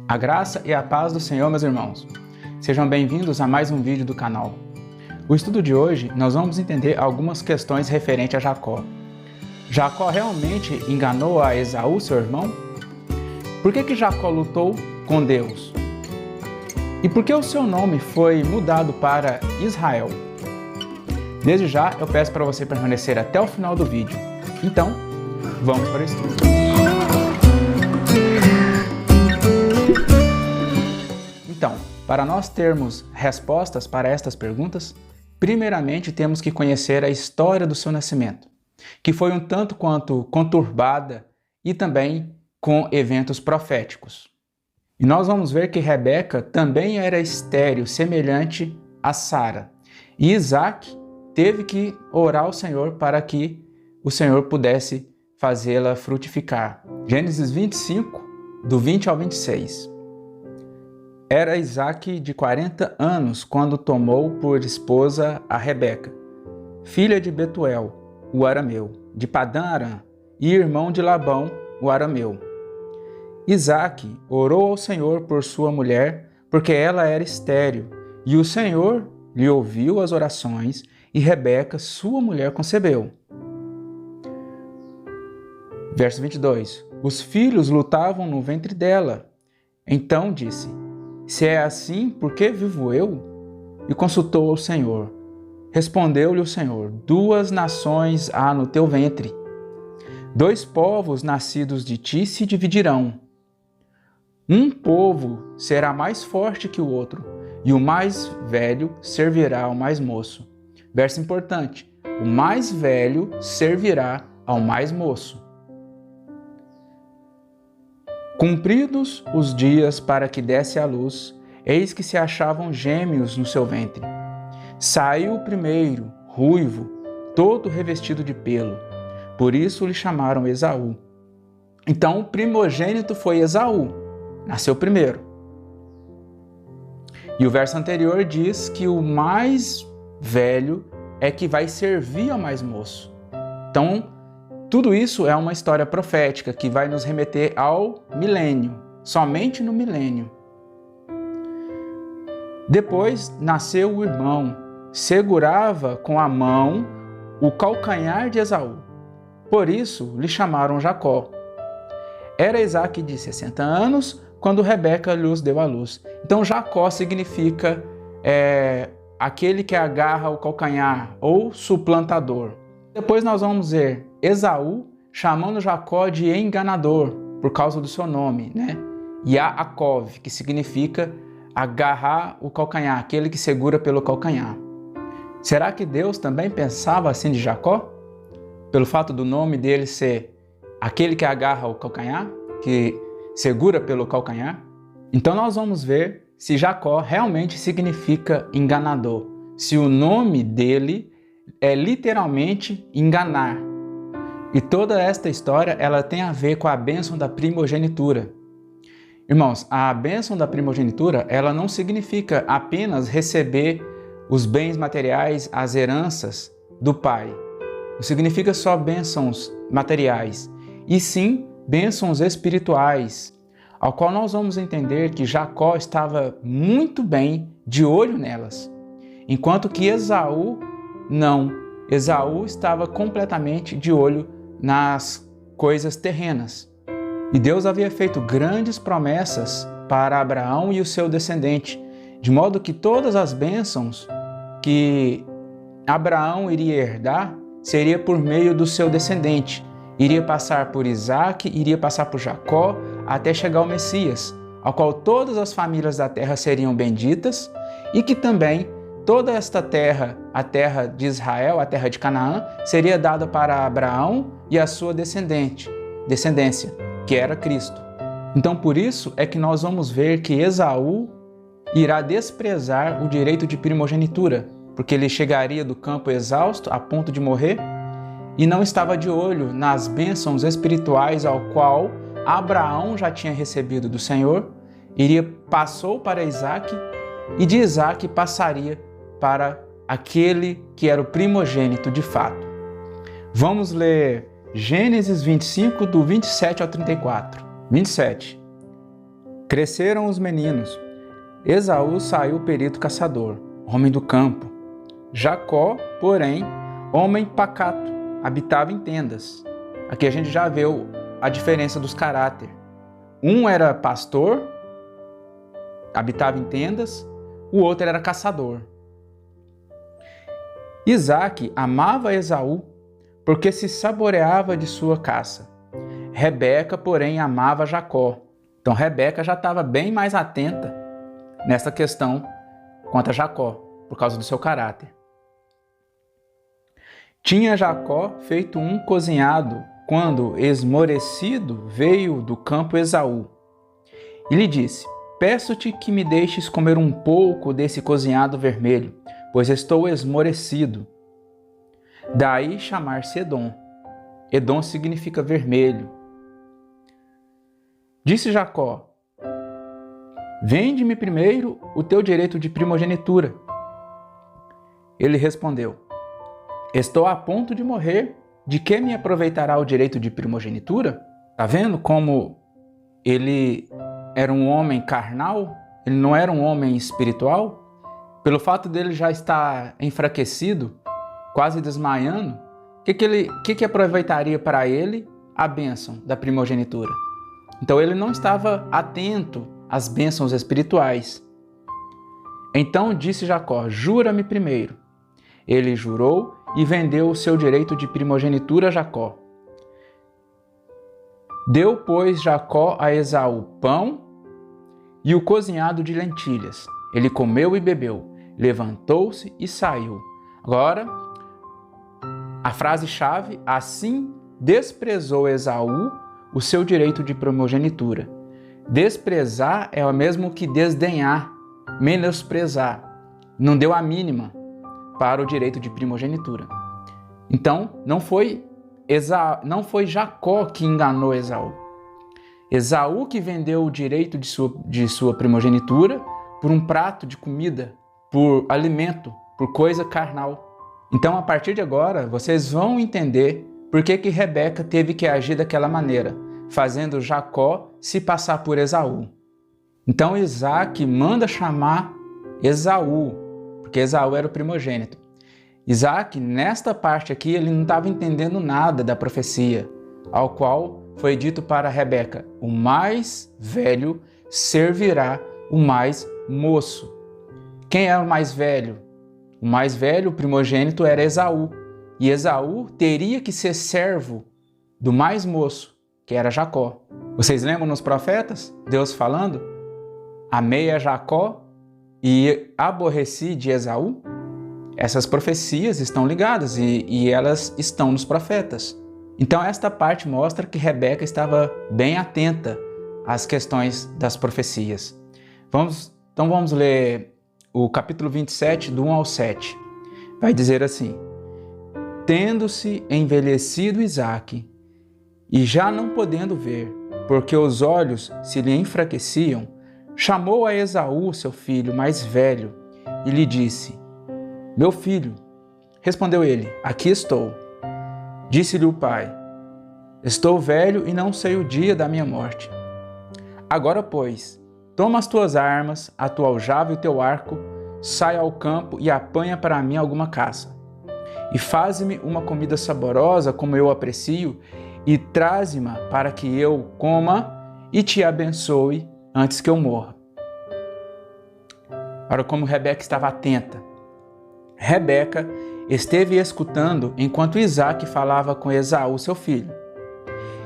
A graça e a paz do Senhor, meus irmãos. Sejam bem-vindos a mais um vídeo do canal. O estudo de hoje, nós vamos entender algumas questões referentes a Jacó. Jacó realmente enganou a Esaú, seu irmão? Por que Jacó lutou com Deus? E por que o seu nome foi mudado para Israel? Desde já, eu peço para você permanecer até o final do vídeo. Então, vamos para o estudo. Então, para nós termos respostas para estas perguntas, primeiramente temos que conhecer a história do seu nascimento, que foi um tanto quanto conturbada e também com eventos proféticos. E nós vamos ver que Rebeca também era estéril, semelhante a Sara. E Isaac teve que orar ao Senhor para que o Senhor pudesse fazê-la frutificar. Gênesis 25, do 20 ao 26. Era Isaac de 40 anos quando tomou por esposa a Rebeca, filha de Betuel, o arameu, de Padã Arã, e irmão de Labão, o arameu. Isaac orou ao Senhor por sua mulher, porque ela era estéril, e o Senhor lhe ouviu as orações, e Rebeca, sua mulher, concebeu. Verso 22. Os filhos lutavam no ventre dela. Então disse: se é assim, por que vivo eu? E consultou ao Senhor. Respondeu-lhe o Senhor: 2 nações há no teu ventre. 2 povos nascidos de ti se dividirão. Um povo será mais forte que o outro, e o mais velho servirá ao mais moço. Verso importante: o mais velho servirá ao mais moço. Cumpridos os dias para que desse à luz, eis que se achavam gêmeos no seu ventre. Saiu o primeiro, ruivo, todo revestido de pelo. Por isso lhe chamaram Esaú. Então o primogênito foi Esaú, nasceu primeiro. E o verso anterior diz que o mais velho é que vai servir ao mais moço. Então, tudo isso é uma história profética que vai nos remeter ao milênio, somente no milênio. Depois nasceu o irmão, segurava com a mão o calcanhar de Esaú. Por isso lhe chamaram Jacó. Era Isaac de 60 anos quando Rebeca lhes deu à luz. Então Jacó significa aquele que agarra o calcanhar ou suplantador. Depois nós vamos ver Esaú chamando Jacó de enganador, por causa do seu nome, né? Yaakov, que significa agarrar o calcanhar, aquele que segura pelo calcanhar. Será que Deus também pensava assim de Jacó? Pelo fato do nome dele ser aquele que agarra o calcanhar, que segura pelo calcanhar? Então nós vamos ver se Jacó realmente significa enganador, se o nome dele é literalmente enganar. E toda esta história ela tem a ver com a bênção da primogenitura. Irmãos, a bênção da primogenitura ela não significa apenas receber os bens materiais, as heranças do pai. Não significa só bênçãos materiais, e sim bênçãos espirituais, ao qual nós vamos entender que Jacó estava muito bem de olho nelas, enquanto que Esaú não. Esaú estava completamente de olho nas coisas terrenas. E Deus havia feito grandes promessas para Abraão e o seu descendente, de modo que todas as bênçãos que Abraão iria herdar seria por meio do seu descendente. Iria passar por Isaac, iria passar por Jacó, até chegar ao Messias, ao qual todas as famílias da terra seriam benditas e que também toda esta terra, a terra de Israel, a terra de Canaã, seria dada para Abraão e a sua descendência, que era Cristo. Então, por isso é que nós vamos ver que Esaú irá desprezar o direito de primogenitura, porque ele chegaria do campo exausto, a ponto de morrer, e não estava de olho nas bênçãos espirituais ao qual Abraão já tinha recebido do Senhor, passou para Isaac, e de Isaac passaria para aquele que era o primogênito de fato. Vamos ler Gênesis 25, do 27 ao 34. 27. Cresceram os meninos. Esaú saiu perito caçador, homem do campo. Jacó, porém, homem pacato, habitava em tendas. Aqui a gente já vê a diferença dos caráteres. Um era pastor, habitava em tendas, o outro era caçador. Isaque amava Esaú porque se saboreava de sua caça. Rebeca, porém, amava Jacó. Então Rebeca já estava bem mais atenta nessa questão quanto a Jacó, por causa do seu caráter. Tinha Jacó feito um cozinhado quando, esmorecido, veio do campo Esaú. E lhe disse: peço-te que me deixes comer um pouco desse cozinhado vermelho, pois estou esmorecido. Daí chamar-se Edom. Edom significa vermelho. Disse Jacó: vende-me primeiro o teu direito de primogenitura. Ele respondeu: estou a ponto de morrer, de que me aproveitará o direito de primogenitura? Está vendo como ele era um homem carnal? Ele não era um homem espiritual? Pelo fato dele já estar enfraquecido, quase desmaiando, o que aproveitaria para ele a bênção da primogenitura? Então ele não estava atento às bênçãos espirituais. Então disse Jacó: jura-me primeiro. Ele jurou e vendeu o seu direito de primogenitura a Jacó. Deu, pois, Jacó a Esaú pão e o cozinhado de lentilhas. Ele comeu e bebeu, levantou-se e saiu. Agora, a frase-chave: assim desprezou Esaú o seu direito de primogenitura. Desprezar é o mesmo que desdenhar, menosprezar. Não deu a mínima para o direito de primogenitura. Então, não foi Jacó que enganou Esaú. Esaú que vendeu o direito de sua primogenitura por um prato de comida, por alimento, por coisa carnal. Então, a partir de agora, vocês vão entender por que Rebeca teve que agir daquela maneira, fazendo Jacó se passar por Esaú. Então Isaque manda chamar Esaú, porque Esaú era o primogênito. Isaque, nesta parte aqui, ele não estava entendendo nada da profecia, ao qual foi dito para Rebeca: o mais velho servirá o mais moço. Quem é o mais velho? O mais velho, o primogênito, era Esaú. E Esaú teria que ser servo do mais moço, que era Jacó. Vocês lembram nos profetas? Deus falando: amei a Jacó e aborreci de Esaú? Essas profecias estão ligadas e elas estão nos profetas. Então esta parte mostra que Rebeca estava bem atenta às questões das profecias. Então vamos ler o capítulo 27, do 1 ao 7. Vai dizer assim: tendo-se envelhecido Isaque, e já não podendo ver, porque os olhos se lhe enfraqueciam, chamou a Esaú, seu filho mais velho, e lhe disse: meu filho. Respondeu ele: aqui estou. Disse-lhe o pai: estou velho e não sei o dia da minha morte. Agora, pois, toma as tuas armas, a tua aljava e o teu arco, sai ao campo e apanha para mim alguma caça. E faze-me uma comida saborosa, como eu aprecio, e traze-me para que eu coma e te abençoe antes que eu morra. Ora, como Rebeca estava atenta. Rebeca esteve escutando enquanto Isaque falava com Esaú, seu filho.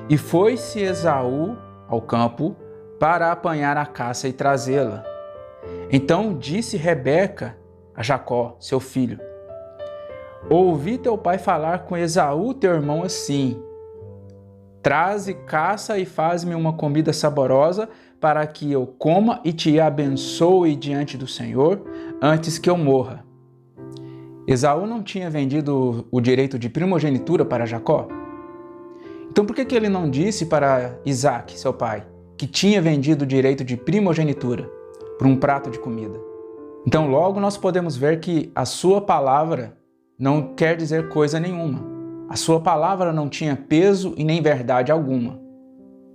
E foi-se Esaú ao campo para apanhar a caça e trazê-la. Então disse Rebeca a Jacó, seu filho: ouvi teu pai falar com Esaú, teu irmão, assim: traze caça e faz-me uma comida saborosa para que eu coma e te abençoe diante do Senhor antes que eu morra. Esaú não tinha vendido o direito de primogenitura para Jacó? Então por que ele não disse para Isaque, seu pai, que tinha vendido o direito de primogenitura por um prato de comida? Então logo nós podemos ver que a sua palavra não quer dizer coisa nenhuma. A sua palavra não tinha peso e nem verdade alguma.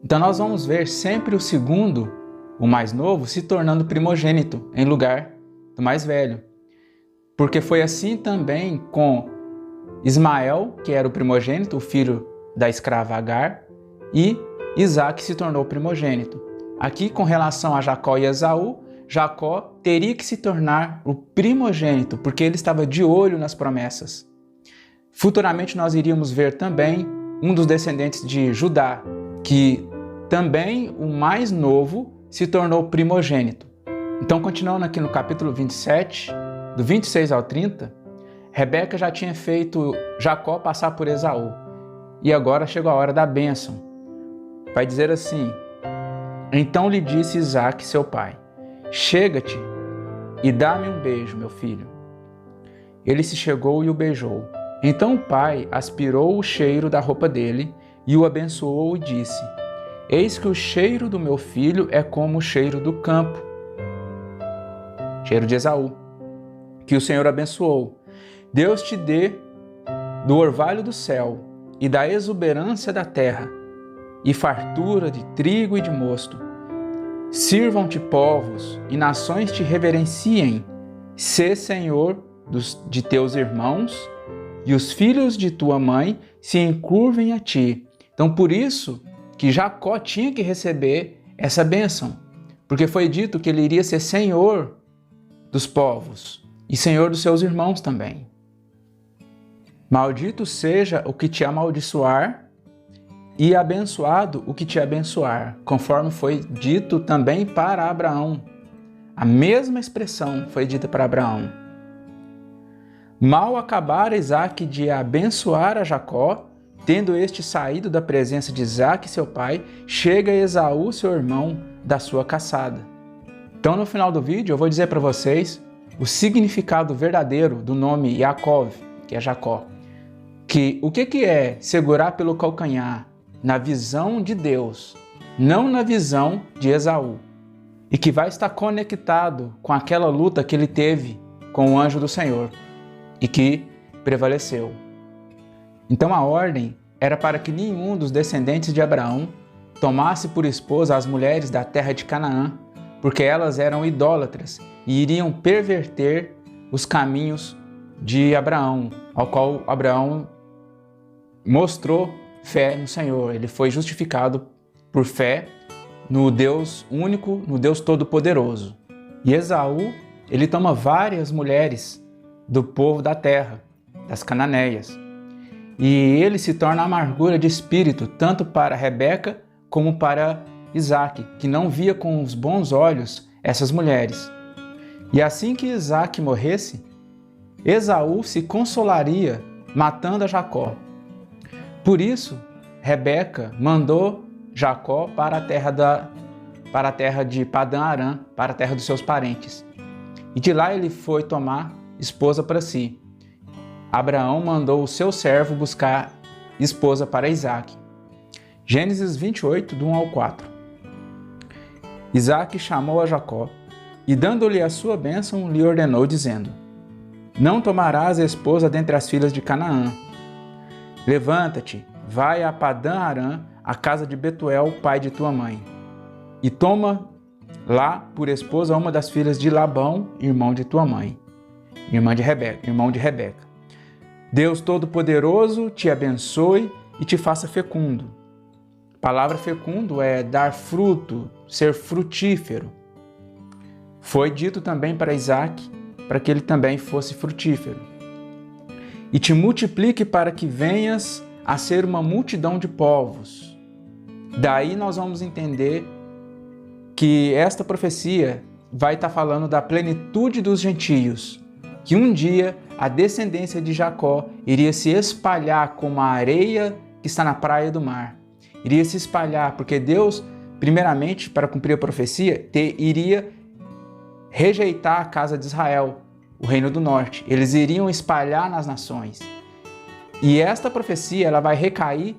Então nós vamos ver sempre o segundo o mais novo se tornando primogênito em lugar do mais velho. Porque foi assim também com Ismael, que era o primogênito, o filho da escrava Agar, e Isaque se tornou primogênito. Aqui, com relação a Jacó e Esaú, Jacó teria que se tornar o primogênito, porque ele estava de olho nas promessas. Futuramente nós iríamos ver também um dos descendentes de Judá, que também o mais novo se tornou primogênito. Então, continuando aqui no capítulo 27, do 26 ao 30, Rebeca já tinha feito Jacó passar por Esaú. E agora chegou a hora da bênção. Vai dizer assim: então lhe disse Isaque, seu pai: chega-te e dá-me um beijo, meu filho. Ele se chegou e o beijou. Então o pai aspirou o cheiro da roupa dele e o abençoou e disse: eis que o cheiro do meu filho é como o cheiro do campo, cheiro de Esaú, que o Senhor abençoou. Deus te dê do orvalho do céu e da exuberância da terra, e fartura de trigo e de mosto. Sirvam-te povos e nações te reverenciem. Sê senhor de teus irmãos, e os filhos de tua mãe se encurvem a ti. Então, por isso que Jacó tinha que receber essa bênção, porque foi dito que ele iria ser senhor dos povos e senhor dos seus irmãos também. Maldito seja o que te amaldiçoar, e abençoado o que te abençoar, conforme foi dito também para Abraão. A mesma expressão foi dita para Abraão. Mal acabara Isaque de abençoar a Jacó, tendo este saído da presença de Isaque, seu pai, chega Esaú, seu irmão, da sua caçada. Então, no final do vídeo, eu vou dizer para vocês o significado verdadeiro do nome Yaakov, que é Jacó. O que é segurar pelo calcanhar na visão de Deus, não na visão de Esaú, e que vai estar conectado com aquela luta que ele teve com o anjo do Senhor e que prevaleceu. Então a ordem era para que nenhum dos descendentes de Abraão tomasse por esposa as mulheres da terra de Canaã, porque elas eram idólatras e iriam perverter os caminhos de Abraão, ao qual Abraão mostrou fé no Senhor. Ele foi justificado por fé no Deus único, no Deus todo-poderoso. E Esaú, ele toma várias mulheres do povo da terra, das cananeias. E ele se torna amargura de espírito, tanto para Rebeca como para Isaque, que não via com os bons olhos essas mulheres. E assim que Isaque morresse, Esaú se consolaria matando a Jacó. Por isso, Rebeca mandou Jacó para a terra de Padã Arã, para a terra dos seus parentes. E de lá ele foi tomar esposa para si. Abraão mandou o seu servo buscar esposa para Isaque. Gênesis 28, do 1 ao 4. Isaque chamou a Jacó e, dando-lhe a sua bênção, lhe ordenou, dizendo: não tomarás esposa dentre as filhas de Canaã. Levanta-te, vai a Padã Arã, a casa de Betuel, pai de tua mãe, e toma lá por esposa uma das filhas de Labão, irmão de tua mãe, irmão de Rebeca. Deus Todo-Poderoso te abençoe e te faça fecundo. A palavra fecundo é dar fruto, ser frutífero. Foi dito também para Isaque, para que ele também fosse frutífero. E te multiplique para que venhas a ser uma multidão de povos. Daí nós vamos entender que esta profecia vai estar falando da plenitude dos gentios, que um dia a descendência de Jacó iria se espalhar como a areia que está na praia do mar. Iria se espalhar, porque Deus, primeiramente, para cumprir a profecia, iria rejeitar a casa de Israel, o reino do norte. Eles iriam espalhar nas nações. E esta profecia ela vai recair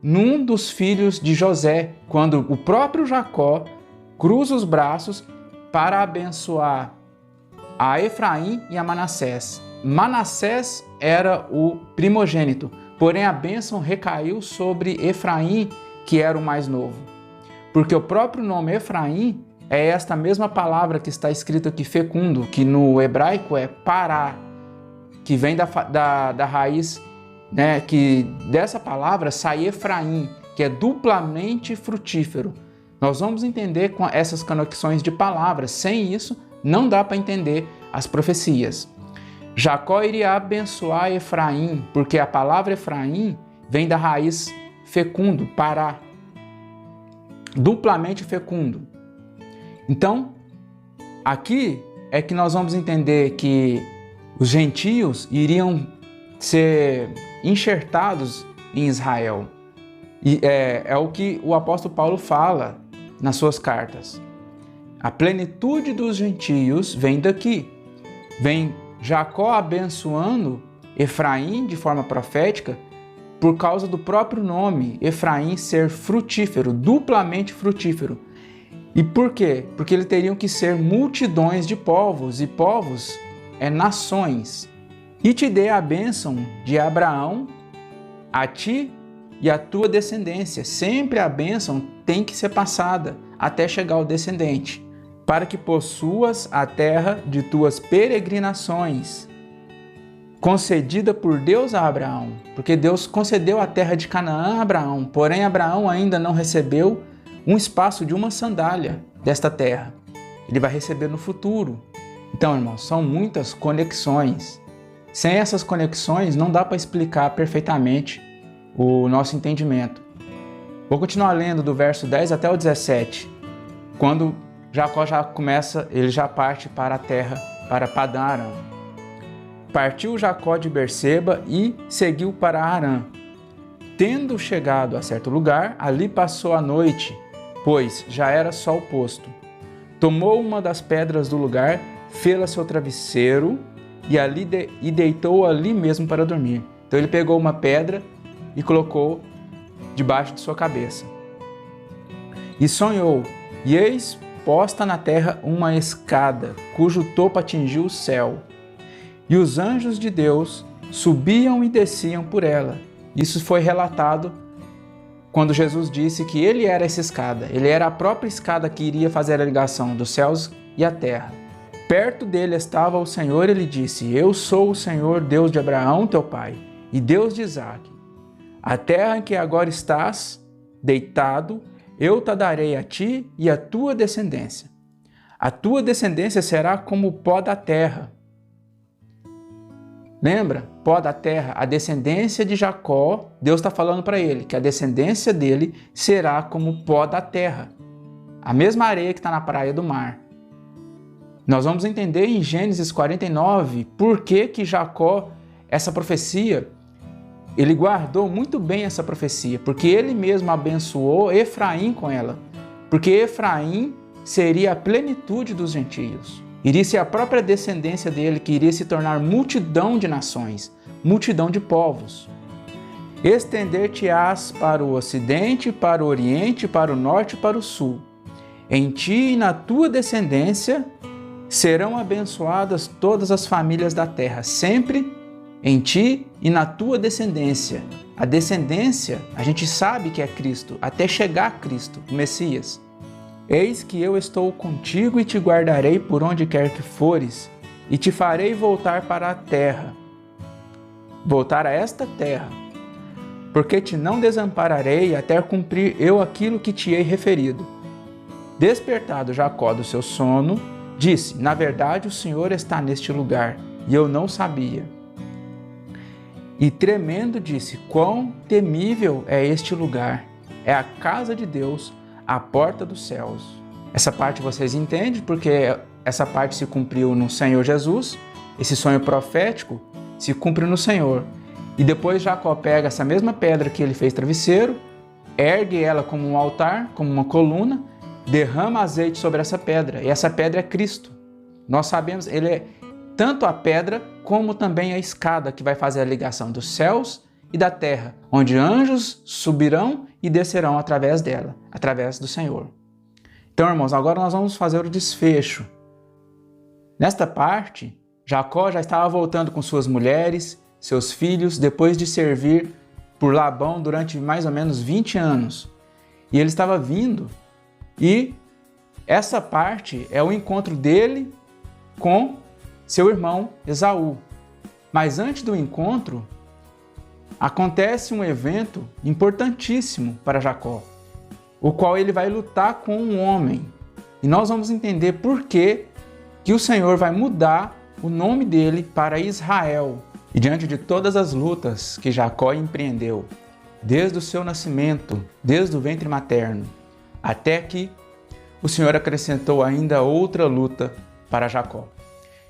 num dos filhos de José, quando o próprio Jacó cruza os braços para abençoar a Efraim e a Manassés. Manassés era o primogênito, porém a bênção recaiu sobre Efraim, que era o mais novo. Porque o próprio nome Efraim é esta mesma palavra que está escrito aqui, fecundo, que no hebraico é pará, que vem da raiz, né, que dessa palavra sai Efraim, que é duplamente frutífero. Nós vamos entender com essas conexões de palavras. Sem isso, não dá para entender as profecias. Jacó iria abençoar Efraim, porque a palavra Efraim vem da raiz fecundo, pará, duplamente fecundo. Então, aqui é que nós vamos entender que os gentios iriam ser enxertados em Israel. E é o que o apóstolo Paulo fala nas suas cartas. A plenitude dos gentios vem daqui. Vem Jacó abençoando Efraim de forma profética por causa do próprio nome, Efraim ser frutífero, duplamente frutífero. E por quê? Porque eles teriam que ser multidões de povos, e povos é nações. E te dê a bênção de Abraão, a ti e a tua descendência. Sempre a bênção tem que ser passada até chegar ao descendente, para que possuas a terra de tuas peregrinações, concedida por Deus a Abraão, porque Deus concedeu a terra de Canaã a Abraão, porém Abraão ainda não recebeu um espaço de uma sandália desta terra. Ele vai receber no futuro. Então, irmãos, são muitas conexões. Sem essas conexões, não dá para explicar perfeitamente o nosso entendimento. Vou continuar lendo do verso 10 até o 17. Quando Jacó ele já parte para a terra, para Padã Arã. Partiu Jacó de Berseba e seguiu para Arã. Tendo chegado a certo lugar, ali passou a noite, pois já era sol posto. Tomou uma das pedras do lugar, fê-la seu travesseiro e deitou ali mesmo para dormir. Então ele pegou uma pedra e colocou debaixo de sua cabeça. E sonhou, e eis posta na terra uma escada, cujo topo atingiu o céu. E os anjos de Deus subiam e desciam por ela. Isso foi relatado quando Jesus disse que ele era essa escada. Ele era a própria escada que iria fazer a ligação dos céus e a terra. Perto dele estava o Senhor e ele disse: Eu sou o Senhor, Deus de Abraão, teu pai, e Deus de Isaque. A terra em que agora estás deitado, eu te darei a ti e a tua descendência. A tua descendência será como o pó da terra. Lembra? Pó da terra, a descendência de Jacó, Deus está falando para ele que a descendência dele será como o pó da terra. A mesma areia que está na praia do mar. Nós vamos entender em Gênesis 49 por que Jacó, essa profecia, ele guardou muito bem essa profecia, porque ele mesmo abençoou Efraim com ela. Porque Efraim seria a plenitude dos gentios. Iria ser a própria descendência dele que iria se tornar multidão de nações, multidão de povos. Estender-te-ás para o ocidente, para o oriente, para o norte e para o sul. Em ti e na tua descendência serão abençoadas todas as famílias da terra, sempre em ti e na tua descendência. A descendência, a gente sabe que é Cristo, até chegar a Cristo, o Messias. Eis que eu estou contigo e te guardarei por onde quer que fores, e te farei voltar para a terra, voltar a esta terra, porque te não desampararei até cumprir eu aquilo que te hei referido. Despertado Jacó do seu sono, disse: Na verdade o Senhor está neste lugar, e eu não sabia. E tremendo disse: Quão temível é este lugar! É a casa de Deus, a porta dos céus. Essa parte vocês entendem, porque essa parte se cumpriu no Senhor Jesus, esse sonho profético se cumpre no Senhor. E depois Jacó pega essa mesma pedra que ele fez travesseiro, ergue ela como um altar, como uma coluna, derrama azeite sobre essa pedra, e essa pedra é Cristo. Nós sabemos, ele é tanto a pedra como também a escada que vai fazer a ligação dos céus e da terra, onde anjos subirão e descerão através dela, através do Senhor. Então, irmãos, agora nós vamos fazer o desfecho. Nesta parte, Jacó já estava voltando com suas mulheres, seus filhos, depois de servir por Labão durante mais ou menos 20 anos. E ele estava vindo e Essa parte é o encontro dele com seu irmão Esaú. Mas antes do encontro, acontece um evento importantíssimo para Jacó, o qual ele vai lutar com um homem. E nós vamos entender por que o Senhor vai mudar o nome dele para Israel. E diante de todas as lutas que Jacó empreendeu, desde o seu nascimento, desde o ventre materno, até que o Senhor acrescentou ainda outra luta para Jacó.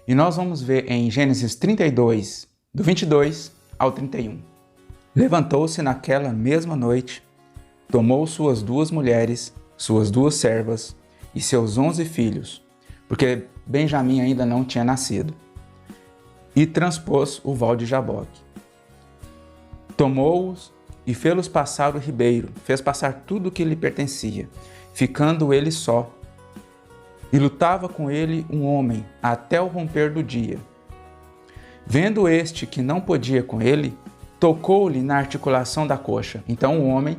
E nós vamos ver em Gênesis 32, do 22 ao 31. Levantou-se naquela mesma noite, tomou suas 2 mulheres, suas 2 servas e seus 11 filhos, porque Benjamim ainda não tinha nascido, e transpôs o val de Jaboque. Tomou-os e fê-los passar o ribeiro, fez passar tudo o que lhe pertencia, ficando ele só. E lutava com ele um homem até o romper do dia. Vendo este que não podia com ele, tocou-lhe na articulação da coxa. Então o homem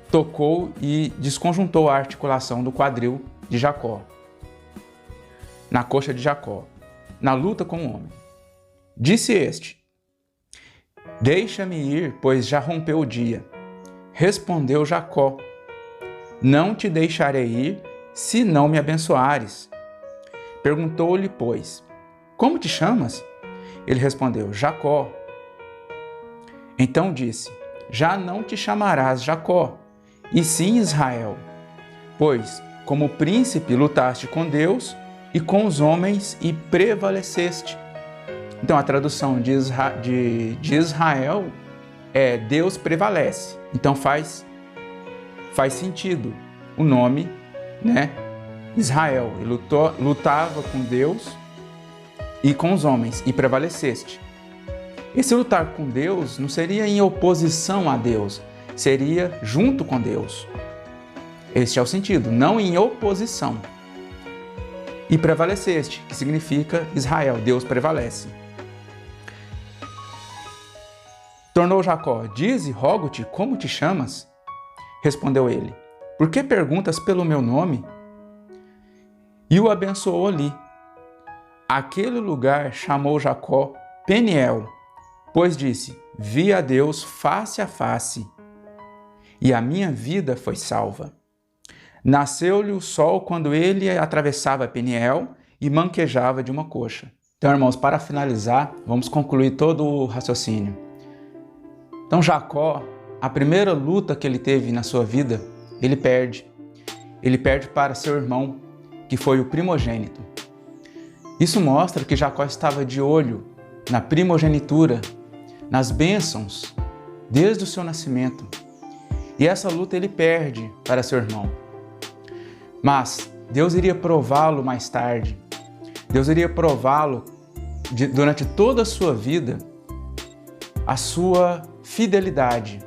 tocou e desconjuntou a articulação do quadril de Jacó, na coxa de Jacó, na luta com o homem. Disse este: deixa-me ir, pois já rompeu o dia. Respondeu Jacó: não te deixarei ir, se não me abençoares. Perguntou-lhe, pois, como te chamas? Ele respondeu, Jacó. Então disse, já não te chamarás Jacó, e sim Israel, pois, como príncipe, lutaste com Deus e com os homens e prevaleceste. Então, a tradução de Israel é Deus prevalece. Então, faz sentido o nome, né? Israel. Ele lutava com Deus e com os homens e prevaleceste. Esse lutar com Deus não seria em oposição a Deus, seria junto com Deus. Este é o sentido, não em oposição. E prevaleceste, que significa Israel, Deus prevalece. Tornou Jacó, dize, rogo-te, como te chamas? Respondeu ele, por que perguntas pelo meu nome? E o abençoou ali. Aquele lugar chamou Jacó Peniel, pois disse, vi a Deus face a face, e a minha vida foi salva. Nasceu-lhe o sol quando ele atravessava Peniel e manquejava de uma coxa. Então, irmãos, para finalizar, vamos concluir todo o raciocínio. Então, Jacó, a primeira luta que ele teve na sua vida, ele perde. Ele perde para seu irmão, que foi o primogênito. Isso mostra que Jacó estava de olho na primogenitura, nas bênçãos, desde o seu nascimento. E essa luta ele perde para seu irmão. Mas Deus iria prová-lo mais tarde. Deus iria prová-lo durante toda a sua vida, a sua fidelidade,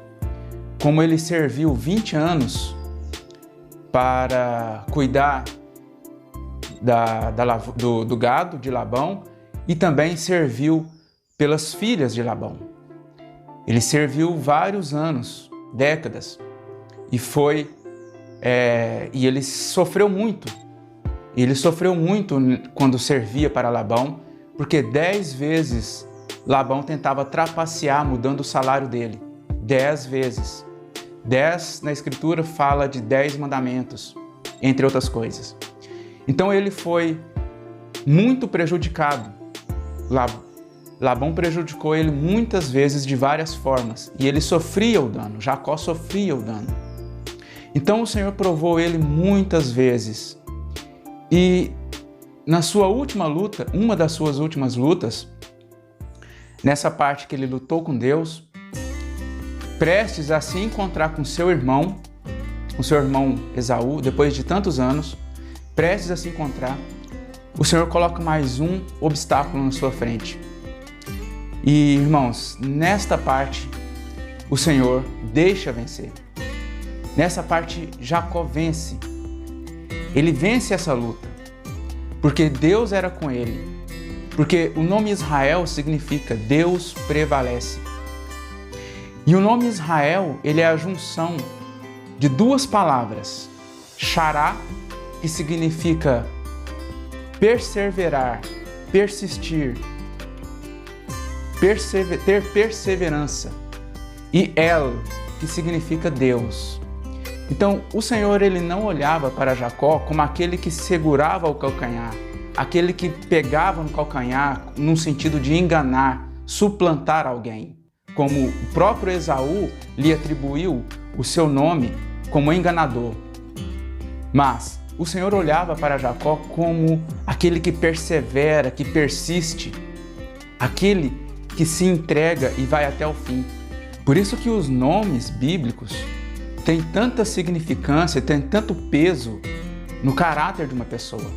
como ele serviu 20 anos para cuidar do gado de Labão e também serviu pelas filhas de Labão. Ele serviu vários anos, décadas, e ele sofreu muito. Ele sofreu muito quando servia para Labão, porque 10 vezes Labão tentava trapacear mudando o salário dele. 10 vezes. 10 na Escritura fala de 10 mandamentos, entre outras coisas. Então ele foi muito prejudicado. Labão prejudicou ele muitas vezes de várias formas e ele sofria o dano, Jacó sofria o dano. Então o Senhor provou ele muitas vezes e na sua última luta, uma das suas últimas lutas, nessa parte que ele lutou com Deus, prestes a se encontrar com seu irmão Esaú, depois de tantos anos, prestes a se encontrar, o Senhor coloca mais um obstáculo na sua frente. E, irmãos, nesta parte, o Senhor deixa vencer. Nessa parte, Jacó vence. Ele vence essa luta, porque Deus era com ele. Porque o nome Israel significa Deus prevalece. E o nome Israel, ele é a junção de duas palavras, Xará, que significa perseverar, persistir, ter perseverança, e El, que significa Deus. Então, o Senhor ele não olhava para Jacó como aquele que segurava o calcanhar, aquele que pegava no calcanhar no sentido de enganar, suplantar alguém, como o próprio Esaú lhe atribuiu o seu nome como enganador. Mas o Senhor olhava para Jacó como aquele que persevera, que persiste, aquele que se entrega e vai até o fim. Por isso que os nomes bíblicos têm tanta significância, têm tanto peso no caráter de uma pessoa.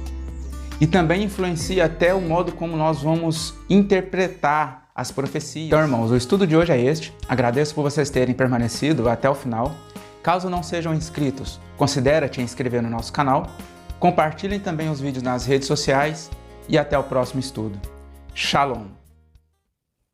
E também influencia até o modo como nós vamos interpretar as profecias. Então, irmãos, o estudo de hoje é este. Agradeço por vocês terem permanecido até o final. Caso não sejam inscritos, considere te inscrever no nosso canal. Compartilhem também os vídeos nas redes sociais e até o próximo estudo. Shalom!